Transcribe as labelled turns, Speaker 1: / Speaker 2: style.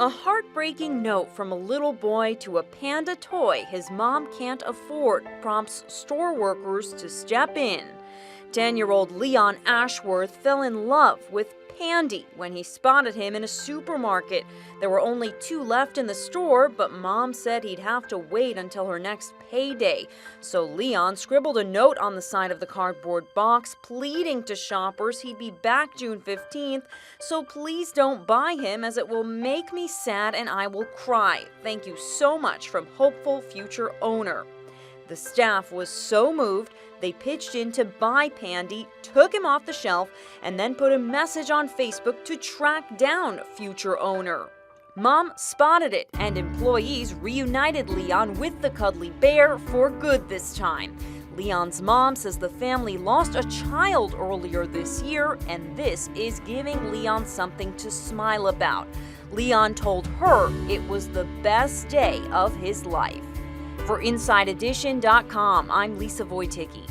Speaker 1: A heartbreaking note from a little boy to a panda toy his mom can't afford prompts store workers to step in. 10-year-old Leon Ashworth fell in love with Pandy when he spotted him in a supermarket. There were only 2 left in the store, but Mom said he'd have to wait until her next payday. So Leon scribbled a note on the side of the cardboard box pleading to shoppers he'd be back June 15th, so please don't buy him as it will make me sad and I will cry. Thank you so much, from hopeful future owner. The staff was so moved, they pitched in to buy Pandy, took him off the shelf, and then put a message on Facebook to track down future owner. Mom spotted it, and employees reunited Leon with the cuddly bear for good this time. Leon's mom says the family lost a child earlier this year, and this is giving Leon something to smile about. Leon told her it was the best day of his life. For InsideEdition.com, I'm Lisa Wojtycki.